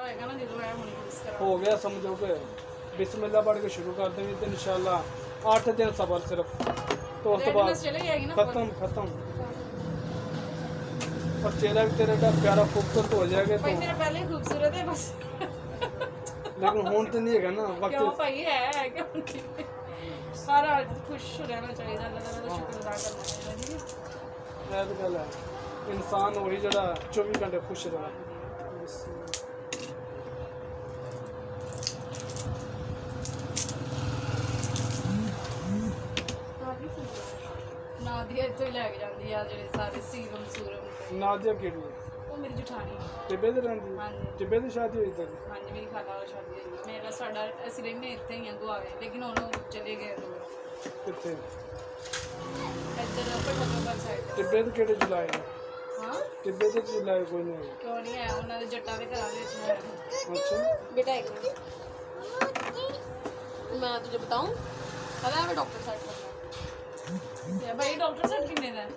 होएगा ना जो है हुन यूज करा हो गया समझो कि बिस्मिल्लाह पढ़ के शुरू कर देंगे तो इंशाल्लाह 8 दिन सबर सिर्फ तो उस बाद चले जाएगी ना खत्म और चेहरा भी तेरा का प्यारा खूबसूरत हो जाएगा भाई तो मेरा पहले ही खूबसूरत है बस लेकिन होन तो नहीं है ना क्यों वक्त भाई है क्यों सारा खुश रहना चाहिए अल्लाह ताला का शुक्र अदा करना चाहिए है तो गल है इंसान वही जरा 24 घंटे खुश रहे नादिया इत्थों ही लैके जांदी आ जेह्ड़े सारे सीरम सूरम ते नादिया केड़ी ਉਹ ਮੇਰੀ ਜਠਾਣੀ टिब्बे दे रहंदी ਹਾਂਜੀ टिब्बे दी शादी हुई तक ਹਾਂਜੀ ਮੇਰੀ ਖਾਲਾ ਨਾਲ ਸ਼ਾਦੀ ਹੋਈ ਮੇਰਾ ਸਾਡਾ ਅਸੀਂ ਰਹਿੰਦੇ ਇੱਥੇ ਹੀ ਆ ਗੁਆਵੇ ਲੇਕਿਨ ਹੁਣ ਉਹ ਚਲੇ ਗਏ ਦੂਰ किथे ਇੱਧਰ ਪਟੋਕਰ ਸਾਈਡ टिब्बे दे केड़े जुलाई ने ਹਾਂ टिब्बे दे जुलाई कोई नहीं ਕਿਉਂ ਨਹੀਂ ਆਇਆ ਉਹਨਾਂ ਦੇ ਜੱਟਾਂ ਦੇ ਘਰਾਂ ਦੇ ਵਿੱਚ ਹੋਇਆ अच्छा बेटा एक मिनट मैं तुझे बताऊं पता है मैं डॉक्टर सेट करना भाई डॉक्टर सेट कितने का है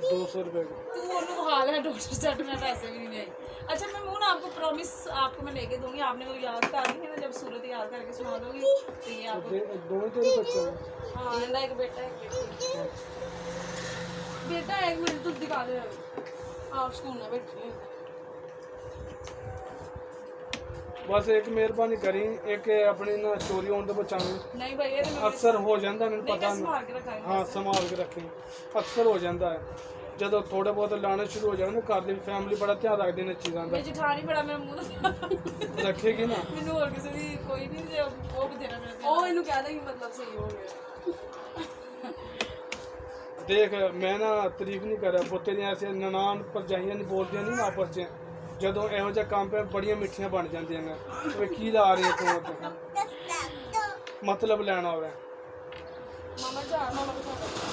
200 रुपए का तू उन्होंने हाल है डॉक्टर सेट में पैसे भी नहीं आई अच्छा मैं मुँह ना आपको प्रॉमिस आपको मैं लेके दूंगी आपने वो याद करनी है ना जब सूरत याद करके सुना दोगी तो ये आपको दो ही तेरे बच्चे हैं हाँ इनका एक बेटा एक बेटी बेटा एक मिनट तू दिखा दे आप स्कूल में बैठी बस एक मेहरबानी करी एक अपनी ना चोरी होने तो बचावी नहीं भाई ये तो मैं अक्सर हो जाता मैंने नहीं पता मैं संभाल के रखा है हाँ संभाल के रखें अक्सर हो जाता है ਜਦੋਂ ਥੋੜੇ ਬਹੁਤ ਲਾਣੇ ਸ਼ੁਰੂ ਹੋ ਜਾਣ ਨਾ ਘਰ ਦੀ ਫੈਮਿਲੀ ਬੜਾ ਧਿਆਨ ਰੱਖਦੀ ਨੇ ਚੀਜ਼ਾਂ ਦਾ ਮੇਰੀ ਜਠਾਣੀ ਬੜਾ ਮੇਰਾ ਮੂੰਹ ਰੱਖੇਗੀ ਨਾ ਮੈਨੂੰ ਹੋਰ ਕਿਸੇ ਦੀ ਕੋਈ ਨਹੀਂ ਜੇ ਉਹ ਬਥੇਰਾ ਮੇਰਾ ਉਹ ਇਹਨੂੰ ਕਹਿ ਦੇਗੀ ਮਤਲਬ ਸਹੀ ਹੋ ਗਿਆ देख मैं ना तारीफ नहीं कर रहा पोते ने ऐसे ननान भरजाइयां नहीं बोलदियां नहीं आपस च ਜਦੋਂ ਇਹੋ ਜਿਹਾ ਕੰਮ पे ਬੜੀਆਂ ਮਿੱਠੀਆਂ ਬਣ ਜਾਂਦੀਆਂ ਨੇ ਵੇ ਕੀ ਲਾ ਰਹੀ ਹੈ ਤੂੰ ਮਤਲਬ ਲੈਣਾ ਹੋਵੇ ਮਾਮਾ ਜਾ ਮਾਮਾ ਬਤਾ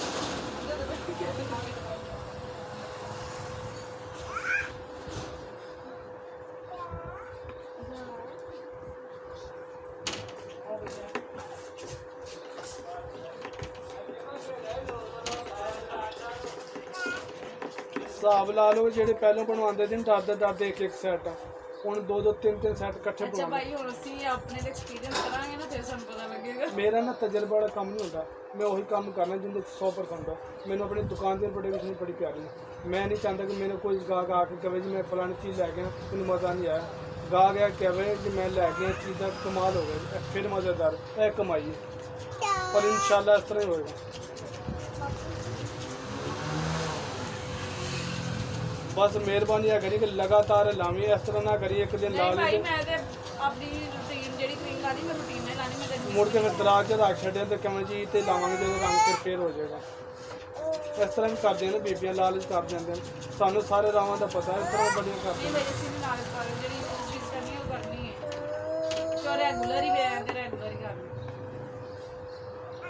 ਹਿਸਾਬ ਲਾ ਲਓ ਜਿਹੜੇ ਪਹਿਲਾਂ ਬਣਵਾਉਂਦੇ ਸੀ ਡਰਦੇ ਇੱਕ ਇੱਕ ਸੈੱਟ ਹੁਣ ਦੋ ਦੋ ਤਿੰਨ ਤਿੰਨ ਸੈੱਟ ਇਕੱਠੇ ਅੱਛਾ ਬਣਾਉਂਦੇ ਭਾਈ ਹੁਣ ਅਸੀਂ ਆਪਣੇ ਤੇ ਐਕਸਪੀਰੀਅੰਸ ਕਰਾਂਗੇ ਨਾ ਫਿਰ ਸਾਨੂੰ ਪਤਾ ਲੱਗੇਗਾ ਮੇਰਾ ਨਾ ਤਜਰਬਾ ਵਾਲਾ ਕੰਮ ਨਹੀਂ ਹੁੰਦਾ ਮੈਂ ਉਹੀ ਕੰਮ ਕਰਨਾ ਜਿੰਦੇ 100% ਆ ਮੈਨੂੰ ਆਪਣੀ ਦੁਕਾਨ ਦੀ ਪ੍ਰੋਡਕਸ਼ਨ ਬੜੀ ਪਿਆਰੀ ਹੈ ਮੈਂ ਨਹੀਂ ਚਾਹੁੰਦਾ ਕਿ ਮੈਨੂੰ ਕੋਈ ਗਾਹਕ ਆ ਕੇ ਕਹੇ ਜੀ ਮੈਂ ਫਲਾਣੀ ਚੀਜ਼ ਲੈ ਗਿਆ ਮੈਨੂੰ ਮਜ਼ਾ ਨਹੀਂ ਆਇਆ ਗਾਹਕ ਆ ਕਹੇ ਕਿ ਮੈਂ ਲੈ ਗਿਆ ਚੀਜ਼ ਦਾ ਕਮਾਲ ਹੋ ਗਿਆ ਫਿਰ ਮਜ਼ੇਦਾਰ ਇਹ ਕਮਾਈ ਹੈ ਪਰ ਇਨਸ਼ਾਅੱਲਾ ਇਸ ਤਰ੍ਹਾਂ ਹੀ ਹੋਏਗਾ बस मेहरबानी है करी कि लगातार लावी इस तरह ना करिए एक दिन ला ਨਹੀਂ ਭਾਈ ली ਮੈਂ ਤੇ ਆਪਣੀ ਰੂਟੀਨ ਜਿਹੜੀ ਕਰੀਮ ਲਾਣੀ ਮੈਂ ਰੂਟੀਨ ਨਾਲ ਲਾਣੀ ਮੈਂ ਤੇ मुड़ के फिर दराज च रख छड़े तो कहें जी इतने लावे जो रंग फिर हो जाएगा इस तरह भी करते हैं ना बीबियां लालच कर देंगे सानू सारे रावां का पता है इस तरह बड़ियां करते ਨਹੀਂ ਮੇਰੇ ਸੀ ਨਾਲ ਕਰ ਜਿਹੜੀ ਚੀਜ਼ ਕਰਨੀ ਹੈ ਉਹ ਕਰਨੀ ਹੈ ਜੋ ਰੈਗੂਲਰ ਹੀ ਵੇ ਤੇ ਰੈਗੂਲਰ ਹੀ ਕਰਨੀ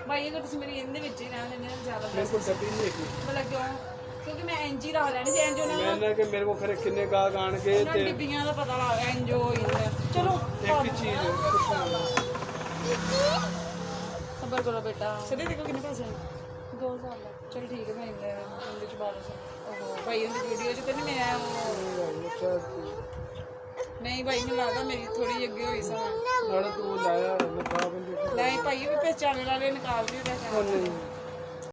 ਭਾਈ ਅਗਰ ਤੁਸੀਂ ਮੇਰੀ ਇਹਦੇ ਵਿੱਚ ਹੀ ਰਹਿਣ ਦਿੰਦੇ ਜ਼ਿਆਦਾ मेरे को डब्बी नहीं है ਮਤਲਬ ਕਿਉਂ ਕਿਉਂਕਿ ਮੈਂ ਐਨਜੀ ਰੱਖ ਲੈਣੀ ਸੀ ਐਨਜੀ ਉਹਨਾਂ मैंने कि मेरे को खरे किन्ने गाहक आन के ਉਹਨਾਂ ਡਿੱਬੀਆਂ ਦਾ ਪਤਾ ਲੱਗ ਗਿਆ ਐਨਜੀ ਹੋ ਜਾਂਦਾ ਚਲੋ एक ही चीज है कुछ नहीं है। ਸਬਰ ਕਰੋ ਬੇਟਾ ਸਿੱਧੇ ਦੇਖੋ ਕਿੰਨੇ ਪੈਸੇ 2000 ਚਲ ਠੀਕ ਹੈ ਭਾਈ ਮੈਂ ਉਹਦੇ ਚ 1200 ਉਹ ਭਾਈ ਉਹਦੀ ਵੀਡੀਓ ਚ ਤੇ ਨਹੀਂ ਮੈਂ ਉਹ अच्छा ਨਹੀਂ ਭਾਈ ਮੈਨੂੰ ਲੱਗਦਾ ਮੇਰੀ ਥੋੜੀ ਅੱਗੇ ਹੋਈ ਸਮਾਂ नाले तू लाया नकाब ਨਹੀਂ ਭਾਈ ਉਹ ਪਹਿਚਾਣ ਵਾਲੇ ਨਿਕਾਲ ਦਿਓ नहीं